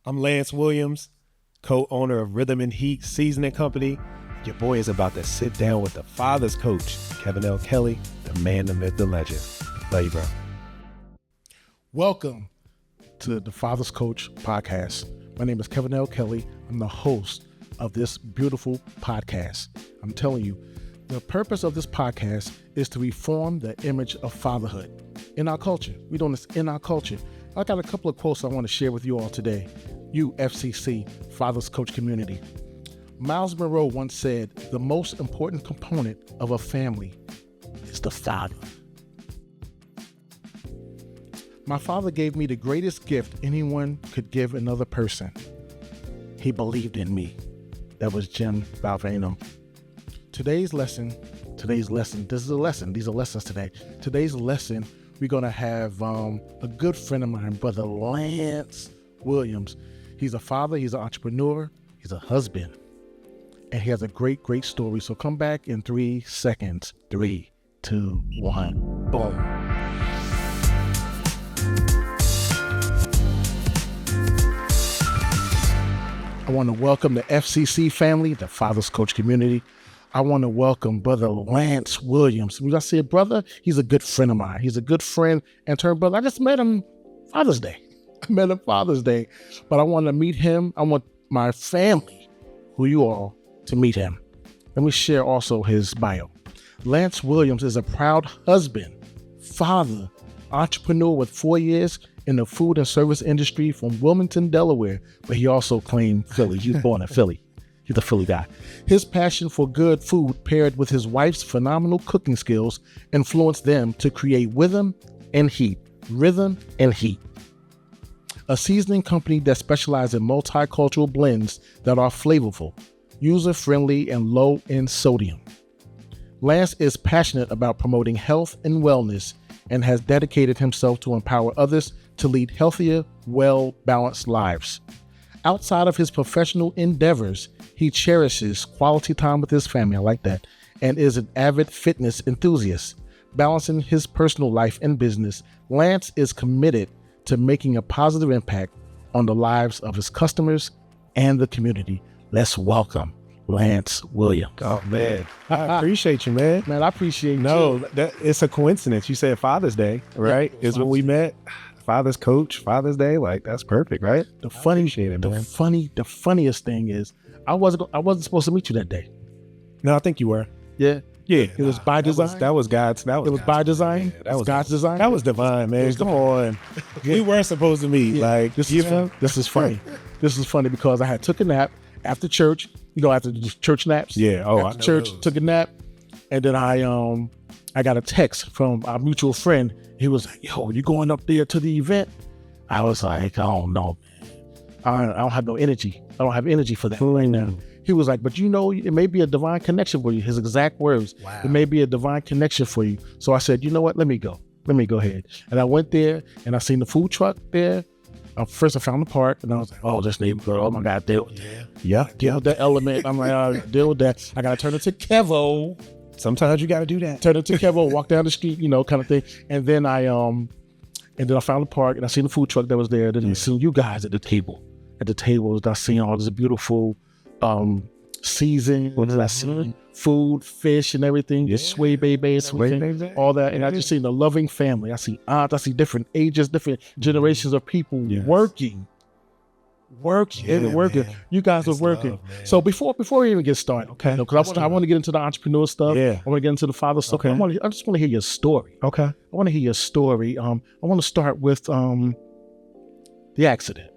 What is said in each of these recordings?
I'm Lance Williams, co-owner of Rhythm and Heat Seasoning Company. Your boy is about to sit down with the Father's Coach, Kevin Kelley, the man, the myth, the legend. Love you, bro. Welcome to the Father's Coach podcast. My name is Kevin Kelley. I'm the host of this beautiful podcast. I'm telling you, the purpose of this podcast is to reform the image of fatherhood in our culture. We're doing this in our culture. I got a couple of quotes I want to share with you all today. You FCC, Father's Coach community. Miles Monroe once said, the most important component of a family is the father. My father gave me the greatest gift anyone could give another person. He believed in me. That was Jim Valvano. Today's lesson, this is a lesson. These are lessons today. Today's lesson, we're going to have a good friend of mine, Brother Lance Williams. He's a father, he's an entrepreneur, he's a husband, and he has a great, great story. So come back in 3 seconds. 3, 2, 1, boom. I want to welcome the FCC family, the Father's Coach community. I want to welcome Brother Lance Williams. When I say brother, he's a good friend of mine. He's a good friend and turned brother. I just met him Father's Day. But I want to meet him. I want my family, who you all, to meet him. Let me share also his bio. Lance Williams is a proud husband, father, entrepreneur with 4 years in the food and service industry from Wilmington, Delaware, but he also claimed Philly. He was born in Philly. He's a Philly guy. His passion for good food paired with his wife's phenomenal cooking skills influenced them to create Rhythm and Heat. A seasoning company that specializes in multicultural blends that are flavorful, user-friendly, and low in sodium. Lance is passionate about promoting health and wellness and has dedicated himself to empower others to lead healthier, well-balanced lives. Outside of his professional endeavors, he cherishes quality time with his family, I like that, and is an avid fitness enthusiast. Balancing his personal life and business, Lance is committed to making a positive impact on the lives of his customers and the community. Let's welcome Lance Williams. Oh, man. I appreciate you, man. Man, I appreciate you. No, it's a coincidence. You said Father's Day, right? Yeah, is when we met. Father's Coach, Father's Day. Like, that's perfect, right? The funniest thing is I wasn't supposed to meet you that day. No, I think you were. Yeah. Yeah. It was by design. That was God's. It was by design. Yeah, that was God's design. That was divine, man. Come on. We weren't supposed to meet. Yeah. Like, This is funny. This is funny because I had took a nap after church. You know, after the church naps. Yeah. Oh, after church, took a nap, and then I got a text from our mutual friend. He was like, "Yo, you going up there to the event?" I was like, "I don't know, man. I don't have no energy. I don't have energy for that right now." He was like, "But you know, it may be a divine connection for you." His exact words. Wow. It may be a divine connection for you. So I said, "You know what? Let me go ahead." And I went there and I seen the food truck there. First I found the park and I was like, "Oh, this neighborhood. Oh my God, deal with that." Yeah, deal with that element. I'm like, deal with that. I gotta turn it to Kevo. Sometimes you got to do that. Turn it to Kevo, walk down the street, you know, kind of thing. And then I found the park and I seen the food truck that was there. Then I seen you guys at the table. At the tables, I seen all this beautiful season. What did I see? Food, fish, and everything. Yeah. Sway baby, all that. And I just seen a loving family. I see aunts. I see different ages, different generations of people working. Man. You guys are working. Love, so before we even get started, okay? Because I want to get into the entrepreneur stuff. Yeah. I want to get into the father stuff. Okay. I just want to hear your story. Okay. I want to hear your story. I want to start with the accident.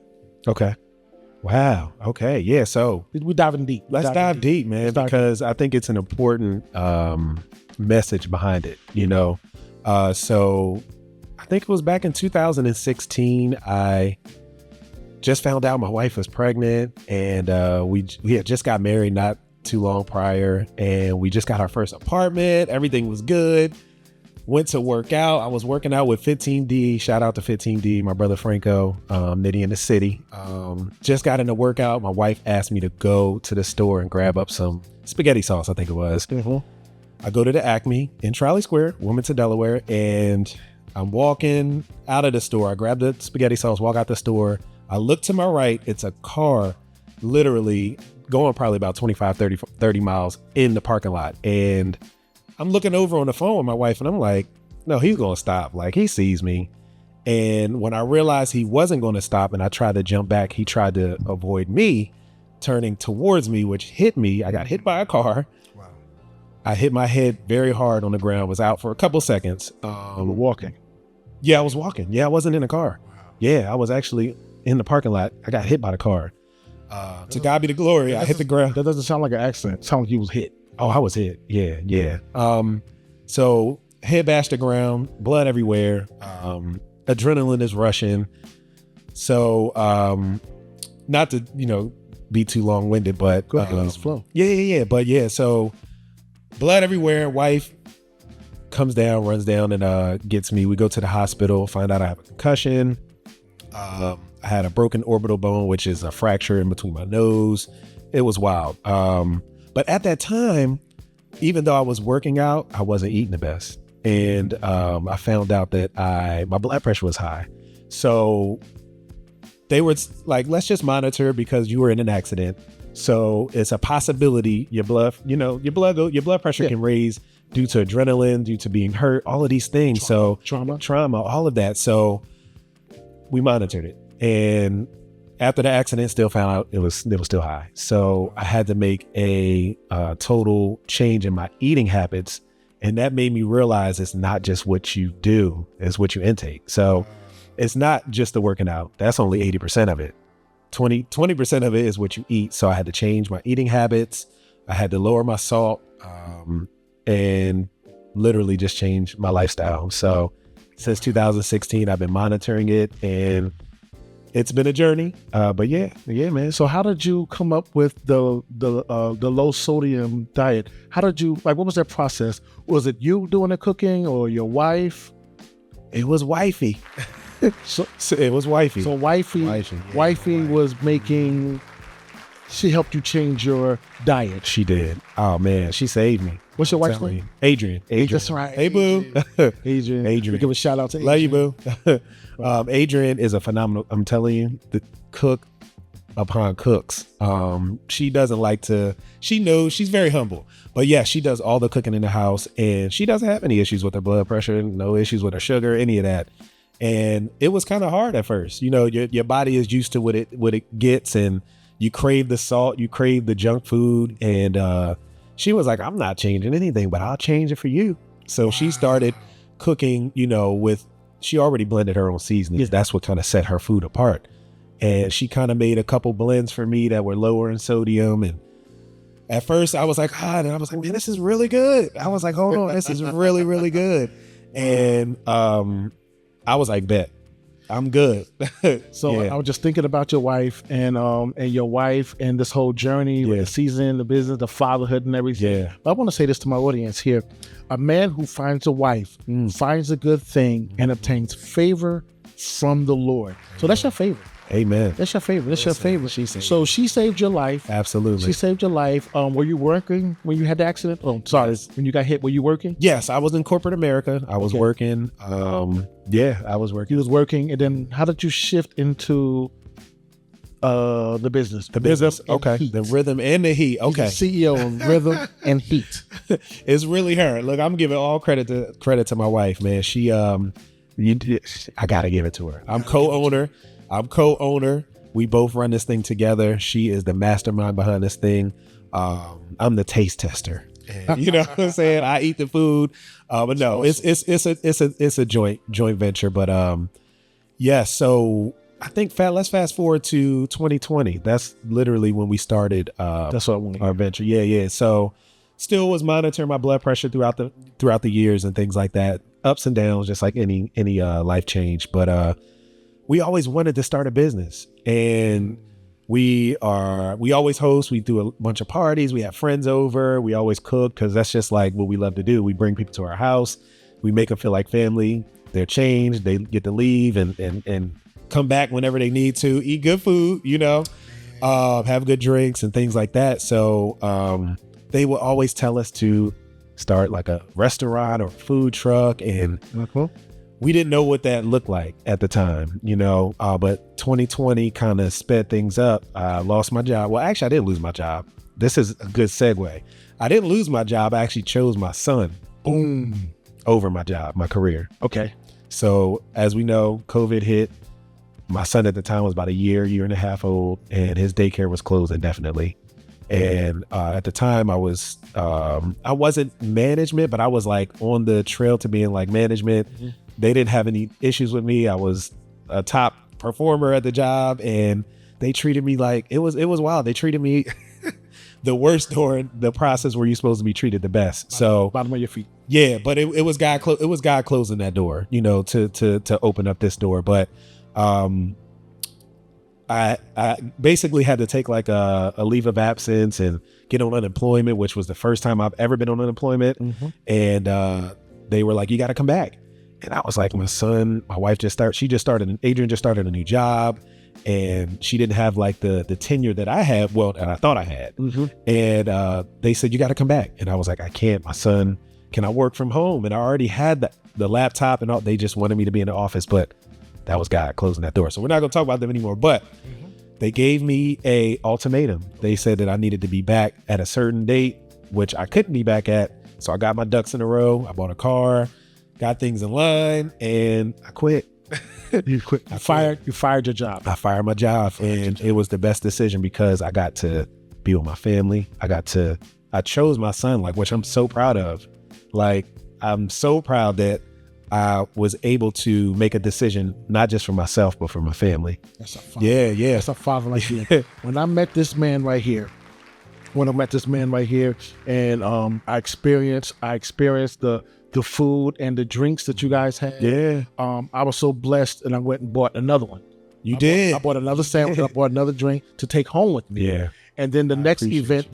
Okay. Wow. Okay. Yeah. So We're diving deep. let's dive deep, man, because I think it's an important message behind it, you know? So I think it was back in 2016, I just found out my wife was pregnant, and we had just got married not too long prior, and we just got our first apartment. Everything was good. Went to work out. I was working out with 15D. Shout out to 15D, my brother Franco, Nitty in the city. Just got into workout. My wife asked me to go to the store and grab up some spaghetti sauce, I think it was. Mm-hmm. I go to the Acme in Trolley Square, Wilmington, Delaware, and I'm walking out of the store. I grab the spaghetti sauce, walk out the store. I look to my right. It's a car literally going probably about 25, 30 miles in the parking lot. And I'm looking over on the phone with my wife and I'm like, no, he's going to stop. Like, he sees me. And when I realized he wasn't going to stop and I tried to jump back, he tried to avoid me turning towards me, which hit me. I got hit by a car. Wow. I hit my head very hard on the ground, was out for a couple seconds. Walking. Yeah, I was walking. Yeah, I wasn't in a car. Wow. Yeah, I was actually in the parking lot. I got hit by the car. To God be the glory. I hit the ground. That doesn't sound like an accident. It sounds like you was hit. Oh, I was hit. Yeah. So head bashed the ground, blood everywhere. Adrenaline is rushing. So, not to, be too long winded, but let's flow. Yeah. But yeah, so blood everywhere. Wife comes down, runs down and gets me. We go to the hospital, find out I have a concussion. I had a broken orbital bone, which is a fracture in between my nose. It was wild. But at that time, even though I was working out, I wasn't eating the best. And I found out that my blood pressure was high. So they were like, let's just monitor because you were in an accident. So it's a possibility your blood pressure can raise due to adrenaline, due to being hurt, all of these things. Trauma, all of that. So we monitored it. And after the accident, still found out it was still high. So I had to make a total change in my eating habits. And that made me realize it's not just what you do, it's what you intake. So it's not just the working out. That's only 80% of it. 20% of it is what you eat. So I had to change my eating habits. I had to lower my salt and literally just change my lifestyle. So since 2016, I've been monitoring it and it's been a journey. But yeah, man. So how did you come up with the low sodium diet? How did you, what was that process? Was it you doing the cooking or your wife? It was wifey. So it was wifey. So wifey was making, she helped you change your diet. She did. Oh man, she saved me. What's your wife's name? Adrian. That's right. Hey boo. Adrian. Give a shout out to Adrian. Love you, boo. Adrian is a phenomenal, I'm telling you, the cook upon cooks. She doesn't like to, she knows, she's very humble, but yeah, she does all the cooking in the house and she doesn't have any issues with her blood pressure, no issues with her sugar, any of that. And it was kind of hard at first. Your body is used to what it gets and you crave the salt, you crave the junk food. And she was like, I'm not changing anything, but I'll change it for you. So she started cooking, she already blended her own seasonings. Yeah. That's what kind of set her food apart. And she kind of made a couple blends for me that were lower in sodium. And at first I was like, and I was like, man, this is really good. I was like, hold on, this is really, really good. And I was like, bet, I'm good. So I was just thinking about your wife and your wife and this whole journey with the season, the business, the fatherhood and everything. Yeah. But I want to say this to my audience here. A man who finds a wife, finds a good thing and obtains favor from the Lord. So that's your favor. Amen. That's your favorite. That's your favorite. So she saved your life. Absolutely. She saved your life. Were you working when you had the accident? Oh, sorry. When you got hit, were you working? Yes, I was in corporate America. I was working. I was working. You was working. And then how did you shift into the business? The business. Okay. The rhythm and the heat. Okay. CEO of Rhythm and Heat. It's really her. Look, I'm giving all credit to my wife, man. She, I got to give it to her. I'm co-owner. We both run this thing together. She is the mastermind behind this thing. I'm the taste tester. And, you know what I'm saying? I eat the food. But no, it's a joint venture. But so I think let's fast forward to 2020. That's literally when we started that's what I want our venture. Yeah. So still was monitoring my blood pressure throughout the years and things like that. Ups and downs, just like any life change. But we always wanted to start a business, and we always host. We do a bunch of parties. We have friends over. We always cook because that's just like what we love to do. We bring people to our house. We make them feel like family. They're changed. They get to leave and come back whenever they need to. Eat good food, have good drinks and things like that. So they will always tell us to start like a restaurant or food truck, and we didn't know what that looked like at the time, but 2020 kind of sped things up. I lost my job. Well, actually, I didn't lose my job. This is a good segue. I didn't lose my job. I actually chose my son over my job, my career. Okay. So as we know, COVID hit. My son at the time was about a year and a half old, and his daycare was closed indefinitely. And at the time I wasn't management, but I was like on the trail to being like management. Mm-hmm. They didn't have any issues with me. I was a top performer at the job, and they treated me like it was wild. They treated me the worst during the process where you're supposed to be treated the best. So bottom of your feet. Yeah, but it was God. It was God closing that door, to open up this door. But I basically had to take like a leave of absence and get on unemployment, which was the first time I've ever been on unemployment. Mm-hmm. And they were like, you got to come back. And I was like, my wife Adrian just started a new job, and she didn't have like the tenure that I had. Well, and I thought I had. Mm-hmm. And they said, you got to come back. And I was like, I can't. My son, can I work from home? And I already had the laptop and all. They just wanted me to be in the office, but that was God closing that door. So we're not going to talk about them anymore. But they gave me a ultimatum. They said that I needed to be back at a certain date, which I couldn't be back at. So I got my ducks in a row. I bought a car, got things in line, and I quit. You quit. You fired your job. I fired my job, and it was the best decision because I got to be with my family. I chose my son, which I'm so proud of. I'm so proud that I was able to make a decision, not just for myself, but for my family. That's a father. Yeah. That's a father like you. When I met this man right here, and I experienced the food and the drinks that you guys had. Yeah. I was so blessed, and I went and bought another one. I bought another sandwich. I bought another drink to take home with me. Yeah. And then the next event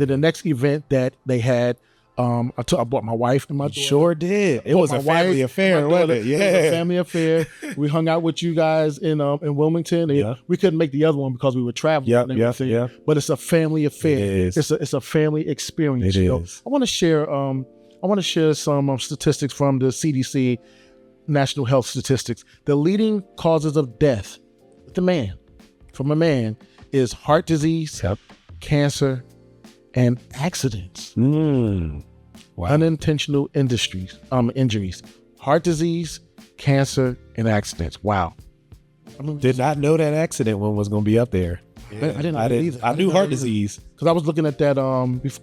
that they had, I bought my wife and my daughter. Sure did. It was a family affair, wasn't it? Yeah. It was a family affair. We hung out with you guys in Wilmington. Yeah. We couldn't make the other one because we were traveling. Yeah. But it's a family affair. It is. It's a family experience. It is. I want to share some statistics from the CDC, National Health Statistics. The leading causes of death from a man is heart disease, cancer, and accidents. Wow. Unintentional injuries, heart disease, cancer, and accidents. Wow. Did not know that accident one was going to be up there. Yeah. I didn't either. I knew heart disease. Because I was looking at that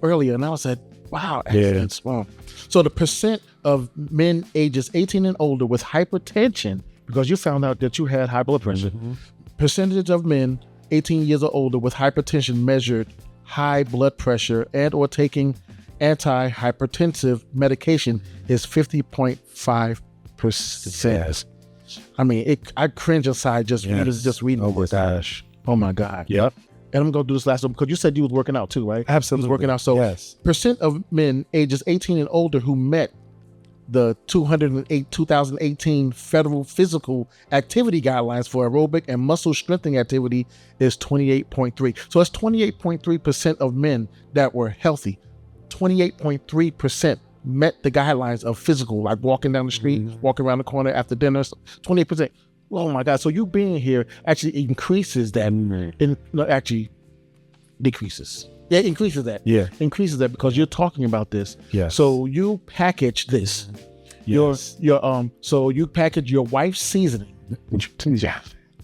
earlier, and I said, wow, accidents. Yeah. Wow. So the percent of men ages 18 and older with hypertension, because you found out that you had high blood pressure, percentage of men 18 years or older with hypertension measured high blood pressure and or taking antihypertensive medication is 50.5%. I mean, I cringe inside just reading. Oh my gosh. Oh my God. Yep. And I'm going to do this last one because you said you was working out too, right? Absolutely. You was working out. So yes. Percent of men ages 18 and older who met the 2018 federal physical activity guidelines for aerobic and muscle strengthening activity is 28.3. So it's 28.3% of men that were healthy. 28.3% met the guidelines of physical, like walking down the street, walking around the corner after dinner. 28%. Oh my God. So you being here actually increases that. Actually decreases. Yeah, increases that. Yeah. Increases that because you're talking about this. Yes. So you package this. Yes. So you package your wife's seasoning.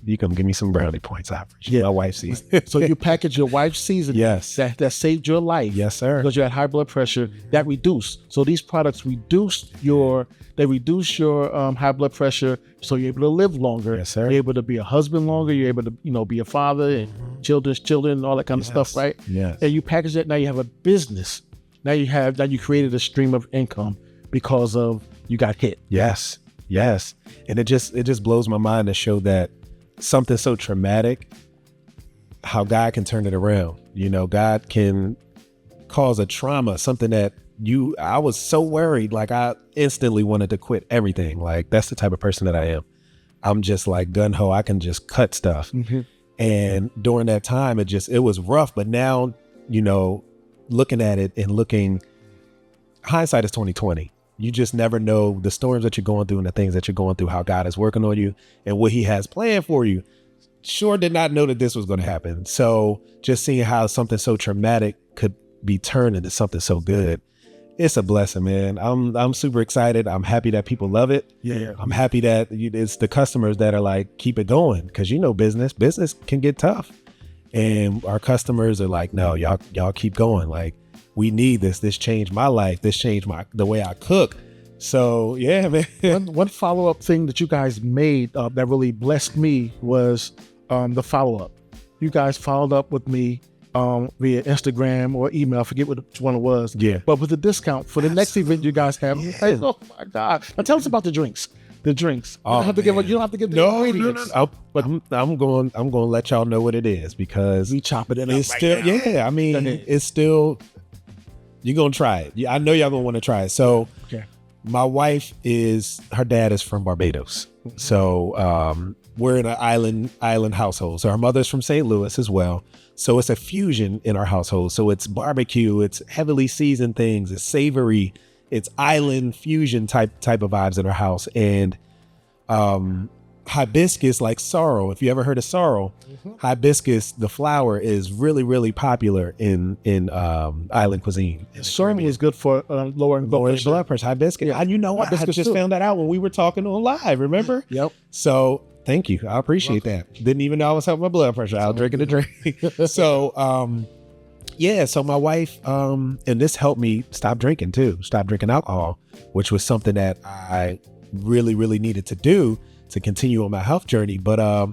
You come give me some brownie points. I appreciate my wife's seasoning. So you package your wife's seasoning. Yes. That saved your life. Yes, sir. Because you had high blood pressure. That reduced. So these products reduce your high blood pressure, so you're able to live longer. Yes, sir. You're able to be a husband longer. You're able to, be a father and children, and all that kind of stuff, right? Yes. And you package that. Now you have a business. Now you created a stream of income because of you got hit. Yes. And it just blows my mind to show that something so traumatic, how God can turn it around. God can cause a trauma, something that I was so worried, I instantly wanted to quit everything. That's the type of person that I am. I'm just gun-ho. I can just cut stuff. Mm-hmm. And during that time, it was rough. But now, looking at it and hindsight is 2020. You just never know the storms that you're going through and the things that you're going through, how God is working on you and what he has planned for you. Sure did not know that this was going to happen. So just seeing how something so traumatic could be turned into something so good. It's a blessing, man. I'm super excited. I'm happy that people love it. Yeah. I'm happy that it's the customers that are like, keep it going. Cause business can get tough. And our customers are like, no, y'all keep going. Like, we need this. This changed my life. This changed the way I cook. So yeah, man. One follow-up thing that you guys made that really blessed me was the follow-up. You guys followed up with me via Instagram or email. I forget which one it was. Yeah. But with a discount for the next event you guys have. Yeah. Oh my God. Now tell us about the drinks. You don't have to give the ingredients. But I'm going to let y'all know what it is, because we chop it in. It's still, I mean, it's still, you're going to try it. I know y'all going to want to try it. So okay. My wife her dad is from Barbados. Mm-hmm. So we're in an island household. So our mother's from St. Louis as well. So it's a fusion in our household. So it's barbecue, it's heavily seasoned things, it's savory, it's island fusion type of vibes in our house. And hibiscus, like sorrel, if you ever heard of sorrel, hibiscus, the flower, is really, really popular in island cuisine. Sorrel is good for lowering blood pressure. Hibiscus. Yeah. You know what? I just found that out when we were talking on live, remember? Yep. So thank you. I appreciate that. Didn't even know I was helping my blood pressure. I was drinking a drink. So, so my wife, and this helped me stop drinking alcohol, which was something that I really, really needed to do to continue on my health journey. But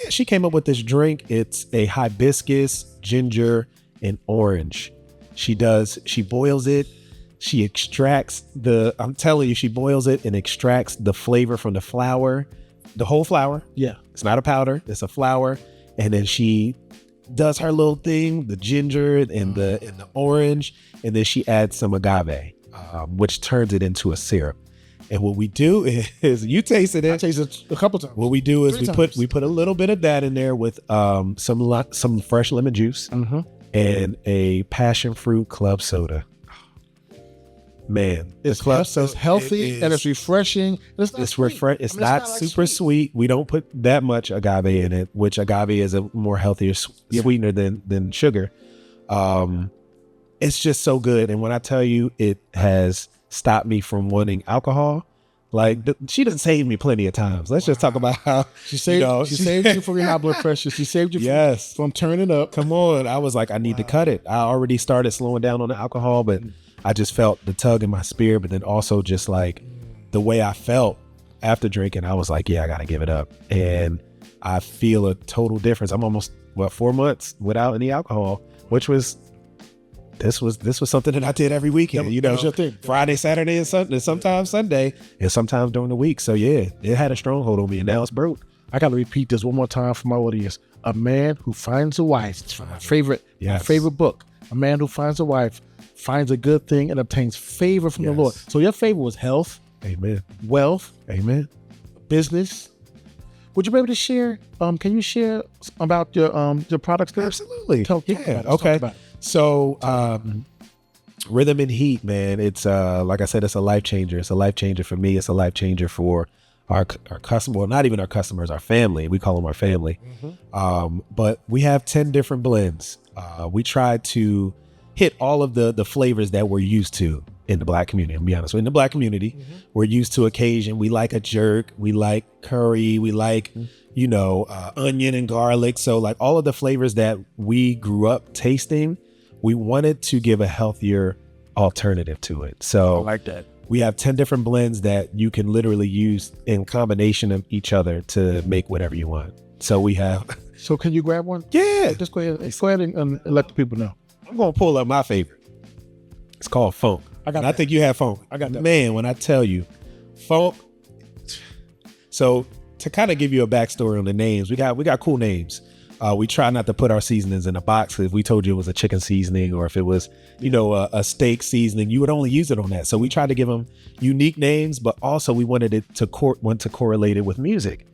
she came up with this drink. It's a hibiscus, ginger, and orange. She boils it. She extracts she boils it and extracts the flavor from the flower. The whole flower. Yeah. It's not a powder. It's a flower. And then she does her little thing, the ginger and the orange. And then she adds some agave, which turns it into a syrup. And what we do is, you tasted it. I tasted it a couple times. What we do is we put a little bit of that in there with some fresh lemon juice and a passion fruit club soda. Man, it's healthy and it's refreshing. It's not super sweet. We don't put that much agave in it, which agave is a more healthier sweetener than sugar. It's just so good. And when I tell you, it has stopped me from wanting alcohol. Like, she done saved me plenty of times. Let's just talk about how she saved you from your high blood pressure. She saved you from turning up. Come on. I was like, I need to cut it. I already started slowing down on the alcohol, but I just felt the tug in my spirit. But then also just like the way I felt after drinking, I was like, yeah, I got to give it up. And I feel a total difference. I'm almost 4 months without any alcohol, which was, this was something that I did every weekend, Friday, Saturday, and Sunday, sometimes Sunday, and sometimes during the week. So yeah, it had a stronghold on me, and now it's broke. I got to repeat this one more time for my audience. A man who finds a wife, it's my favorite book. A man who finds a wife finds a good thing and obtains favor from the Lord. So your favor was health, amen, wealth, amen, business. Would you be able to share? Can you share about your products? Absolutely. Talk about it. So, Rhythm and Heat, man, it's like I said, it's a life changer. It's a life changer for me. It's a life changer for our customer. Well, not even our customers, our family. We call them our family. But we have 10 different blends. We try to hit all of the flavors that we're used to in the Black community. I'll be honest. In the Black community, we're used to occasion. We like a jerk. We like curry. We like, onion and garlic. So like all of the flavors that we grew up tasting, we wanted to give a healthier alternative to it. So I like that. We have 10 different blends that you can literally use in combination of each other to make whatever you want. So we have. So can you grab one? Yeah. Just go ahead and let the people know. I'm going to pull up my favorite. It's called Funk. I think you have Funk. I got that. Man, when I tell you, Funk. So to kind of give you a backstory on the names, we got cool names. We try not to put our seasonings in a box. If we told you it was a chicken seasoning or if it was, a steak seasoning, you would only use it on that. So we tried to give them unique names, but also we wanted it to correlate it with music.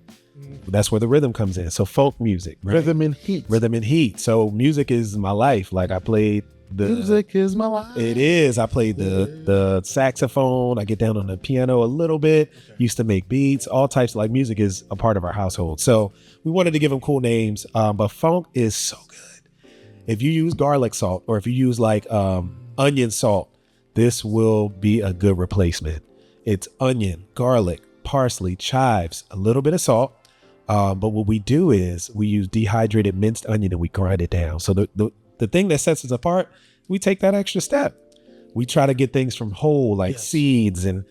That's where the rhythm comes in. So folk music, right? Rhythm and Heat. So music is my life. Like I played Music is my life. It is. I played the saxophone. I get down on the piano a little bit. Used to make beats. All types. Like music is a part of our household. So we wanted to give them cool names. But funk is so good. If you use garlic salt or if you use like onion salt, this will be a good replacement. It's onion, garlic, parsley, chives, a little bit of salt. But what we do is we use dehydrated minced onion and we grind it down. So the thing that sets us apart, we take that extra step. We try to get things from whole, like seeds, and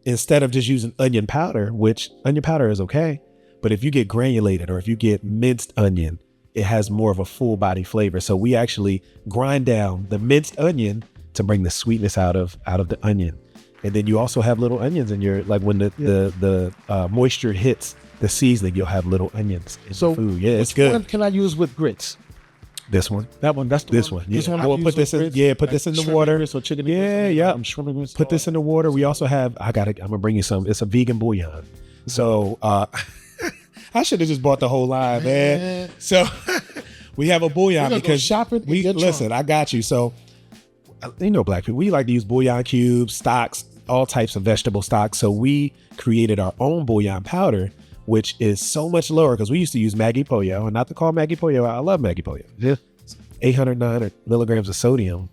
instead of just using onion powder, which onion powder is okay. But if you get granulated or if you get minced onion, it has more of a full body flavor. So we actually grind down the minced onion to bring the sweetness out of the onion. And then you also have little onions in your, like when the moisture hits the seasoning, you'll have little onions in the food. Yeah, it's good. What can I use with grits? This one. That one. That's the this one. one. Yeah. This one I will put this in. Yeah, put this in the water. Grits or chicken. Yeah. Grits. Put this in the water. We also have. I'm gonna bring you some. It's a vegan bouillon. So I should have just bought the whole line, man. So we have a bouillon because shopping. Listen. I got you. So black people, we like to use bouillon cubes, stocks, all types of vegetable stocks. So we created our own bouillon powder, which is so much lower because we used to use Maggi Pollo, and not to call Maggi Pollo, I love Maggi Pollo. Yeah. 809 milligrams of sodium,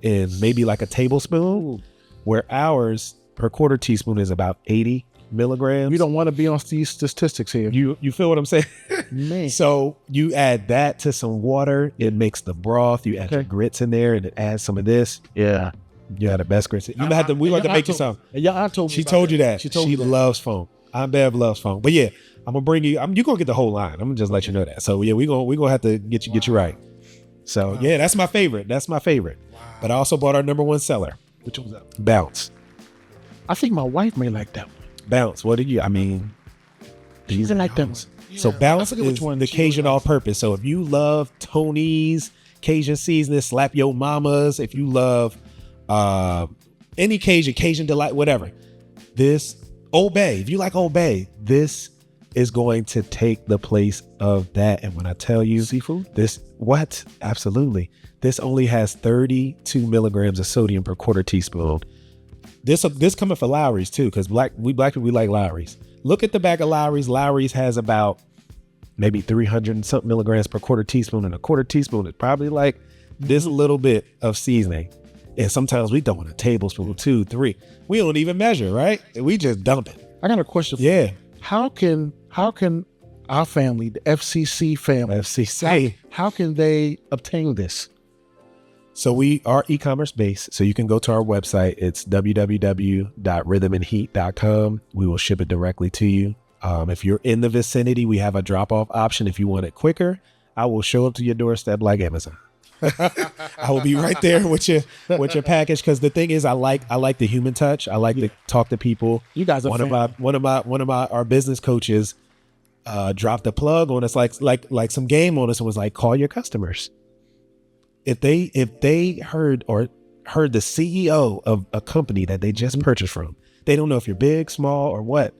in maybe like a tablespoon, where ours per quarter teaspoon is about 80 milligrams. You don't want to be on these statistics here. You feel what I'm saying? Man. So you add that to some water, it makes the broth, you add your grits in there, and it adds some of this. Yeah. You have the best grits. We like to make you some. She told you that. She loves funk. Aunt Bev loves funk. But yeah, I'm gonna bring you. You're gonna get the whole line. I'm gonna just let you know that. So yeah, we gonna have to get you right. So yeah, that's my favorite. Wow. But I also bought our number one seller. Which one was that? Bounce. I think my wife may like that one. Bounce. What did you? I mean, she doesn't like them. So Bounce is the Cajun all-purpose. So if you love Tony's Cajun seasoning, slap your mamas. If you love any Cajun delight, whatever. This Old Bay. If you like Old Bay, this is going to take the place of that. And when I tell you seafood, absolutely. This only has 32 milligrams of sodium per quarter teaspoon. This coming for Lowry's too, because black people, we like Lowry's. Look at the back of Lowry's. Lowry's has about maybe 300 and something milligrams per quarter teaspoon, and a quarter teaspoon is probably like this little bit of seasoning. And sometimes we throw in a tablespoon, 2, 3. We don't even measure, right? We just dump it. I got a question for you. How can our family, the FCC family, how can they obtain this? So we are e-commerce based. So you can go to our website. It's www.rhythmandheat.com. We will ship it directly to you. If you're in the vicinity, we have a drop-off option. If you want it quicker, I will show up to your doorstep like Amazon. I will be right there with your package, because the thing is, I like the human touch. I like to talk to people. You guys are one of our business coaches dropped a plug on us, like some game on us, and was like, call your customers. If they heard the CEO of a company that they just purchased from, they don't know if you're big, small, or what.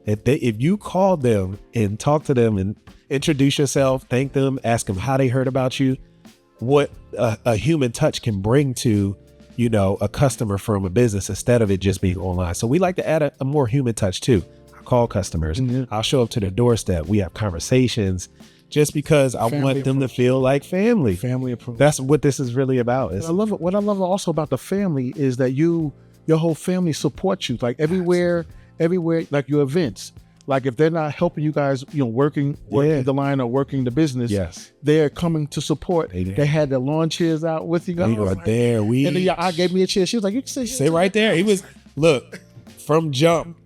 If you call them and talk to them and introduce yourself, thank them, ask them how they heard about you, what a human touch can bring to, a customer from a business instead of it just being online. So we like to add a more human touch too. I call customers. Mm-hmm. I'll show up to their doorstep. We have conversations just because I want them to feel like family. Family approach. That's what this is really about. What I love also about the family is that your whole family supports you. Like everywhere, like your events. Like if they're not helping you guys, working the line or working the business, they're coming to support. They had the lawn chairs out with you guys. We were there. And then I gave me a chair. She was like, "You can sit right there." He was, look, from jump,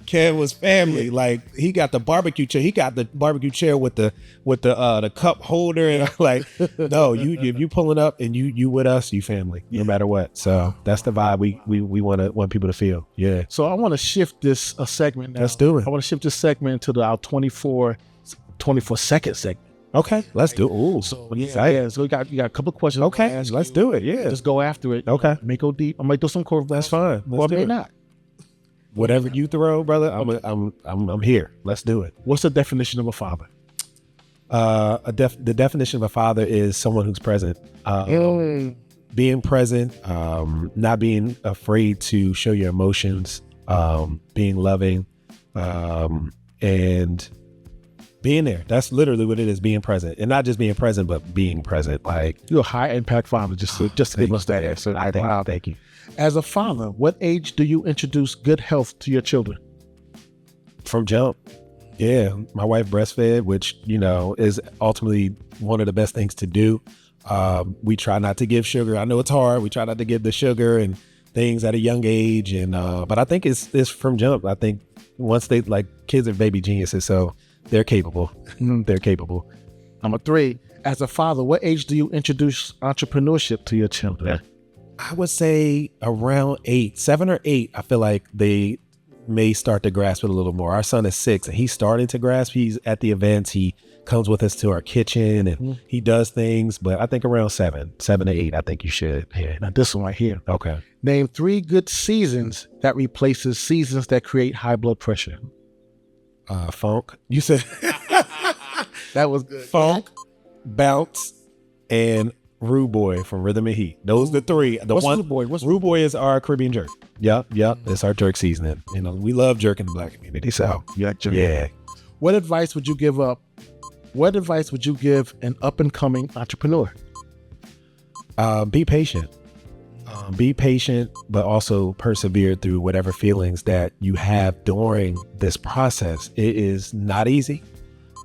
Kev was family. Like he got the barbecue chair. He got the barbecue chair with the cup holder, and I'm like, no, if you pulling up and you with us, you family, no matter what. So that's the vibe we want people to feel. Yeah. So I want to shift this segment now. Let's do it. I want to shift this segment to our 24 second segment. Okay, let's do it. Ooh, so so you got a couple of questions. Okay, let's do it. Yeah, just go after it. Okay, may go deep. I might do some curveballs. That's fine. Or may not. Whatever you throw, brother, I'm here. Let's do it. What's the definition of a father? The definition of a father is someone who's present. Being present, not being afraid to show your emotions, being loving, and being there. That's literally what it is, being present. And not just being present, but being present. Like, you're a high impact father, just to give us that answer. Wow. Thank you. As a father, what age do you introduce good health to your children? From jump. Yeah. My wife breastfed, which, is ultimately one of the best things to do. We try not to give sugar. I know it's hard. We try not to give the sugar and things at a young age. And, but I think it's from jump. I think once kids are baby geniuses, so they're capable. They're capable. Number 3, as a father, what age do you introduce entrepreneurship to your children? I would say around 7 or 8. I feel like they may start to grasp it a little more. Our son is 6 and he's starting to grasp. He's at the events. He comes with us to our kitchen and he does things, but I think around 7 to 8, I think you should. Yeah. Now this one right here. Okay. Name 3 good seasons that replaces seasons that create high blood pressure. Funk. You said that was good. Funk, bounce, and Rude Boy from Rhythm and Heat. Those are the 3. What's Rude Boy? Rude Boy is our Caribbean jerk. Yep. It's our jerk seasoning. We love jerk in the Black community. So you like jerk? Yeah. What advice would you give an up and coming entrepreneur? Be patient. Be patient, but also persevere through whatever feelings that you have during this process. It is not easy,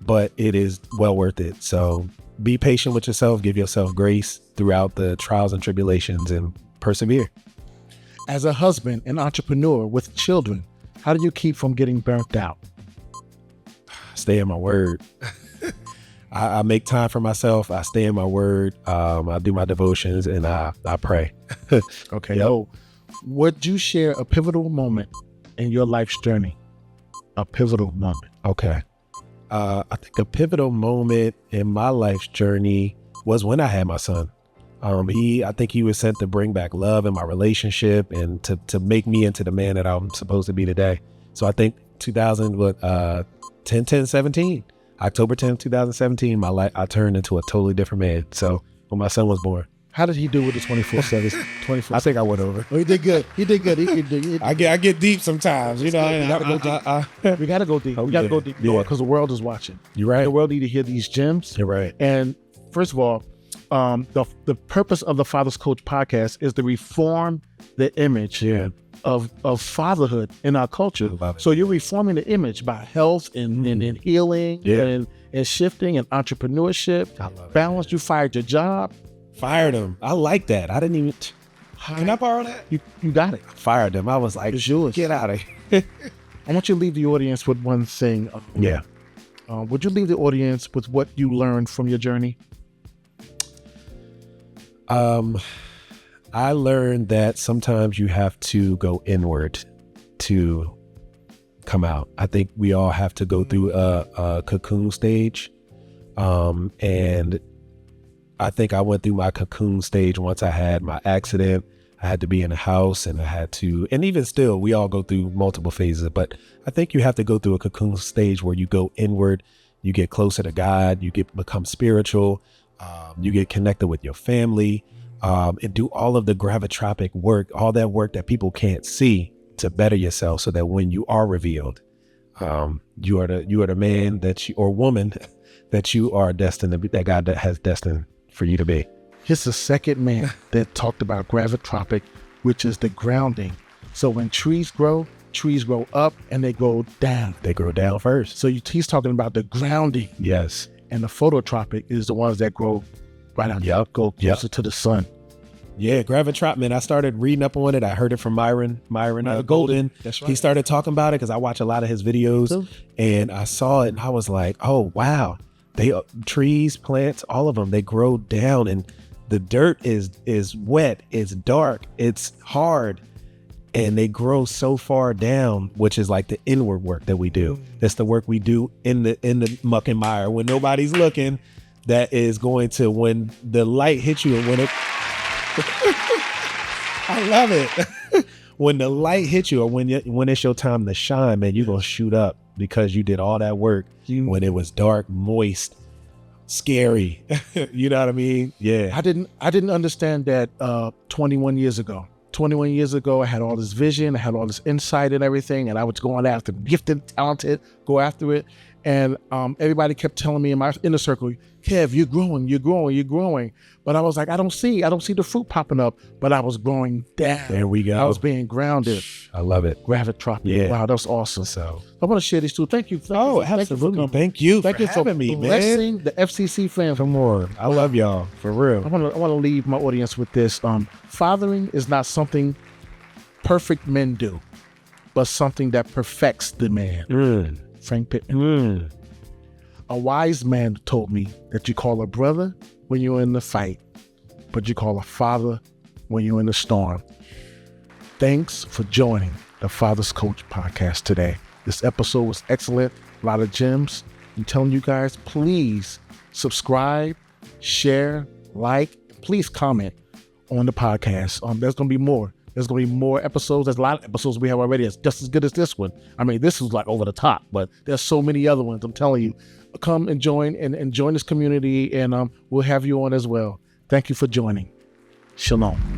but it is well worth it. So be patient with yourself, give yourself grace throughout the trials and tribulations, and persevere. As a husband and entrepreneur with children, how do you keep from getting burnt out? Stay in my word. I make time for myself. I stay in my word. I do my devotions and I pray. Okay. Yep. Would you share a pivotal moment in your life's journey? A pivotal moment. Okay. I think a pivotal moment in my life's journey was when I had my son. I think he was sent to bring back love in my relationship and to make me into the man that I'm supposed to be today. So I think 17. October 10th, 2017, I turned into a totally different man. So when my son was born. How did he do with the 24/7? I think I went over. Oh, he did good. I get deep sometimes, We gotta go deep. We gotta go deep. Yeah. Because the world is watching. You're right. The world need to hear these gems. You're right. And first of all, the purpose of the Father's Coach podcast is to reform the image of fatherhood in our culture. So you're reforming the image by health and healing and shifting and entrepreneurship. Balance. You fired your job. Fired him. I like that. I didn't even. Can I borrow that? You got it. Fired him. I was like, it's yours. Get out of here. I want you to leave the audience with one thing. Would you leave the audience with what you learned from your journey? I learned that sometimes you have to go inward to come out. I think we all have to go through a cocoon stage. And I think I went through my cocoon stage once I had my accident. I had to be in a house and and even still, we all go through multiple phases, but I think you have to go through a cocoon stage where you go inward, you get closer to God, you become spiritual, you get connected with your family, and do all of the gravitropic work, all that work that people can't see to better yourself so that when you are revealed, you are the man or woman that you are destined to be, that God has destined for you to be. Here's the second man that talked about gravitropic, which is the grounding. So when trees grow up and they grow down. They grow down first. So he's talking about the grounding. Yes. And the phototropic is the ones that grow right out, go closer to the sun. Yeah, gravitropic, man. I started reading up on it. I heard it from Myron Golden. That's right. He started talking about it because I watch a lot of his videos and I saw it and I was like, oh, wow. Trees, plants, all of them, they grow down and the dirt is wet, it's dark, it's hard, and they grow so far down, which is like the inward work that we do. That's the work we do in the muck and mire when nobody's looking. That is going to, when the light hits you and when it I love it. When the light hits you or when it's your time to shine, man, you're gonna shoot up because you did all that work when it was dark, moist, scary. You know what I mean? Yeah. I didn't understand that 21 years ago. 21 years ago, I had all this vision, I had all this insight and everything, and I was going after gifted, talented, go after it. And everybody kept telling me in my inner circle, Kev, you're growing, you're growing, you're growing. But I was like, I don't see the fruit popping up, but I was growing down. There we go. I was being grounded. I love it. Gravitropic. Yeah. Wow, that's awesome. So I want to share these two. Thank you. Absolutely. Thank you for having me, man. Blessing the FCC fam. Come on. I love y'all, for real. I want to leave my audience with this. Fathering is not something perfect men do, but something that perfects the man. Frank Pittman. A wise man told me that you call a brother when you're in the fight, but you call a father when you're in the storm. Thanks for joining the Father's Coach podcast today. This episode was excellent. A lot of gems. I'm telling you guys, please subscribe, share, like, please comment on the podcast. There's going to be more. There's going to be more episodes. There's a lot of episodes we have already. It's just as good as this one. I mean, this is like over the top, but there's so many other ones. I'm telling you, come and join this community, and we'll have you on as well. Thank you for joining. Shalom.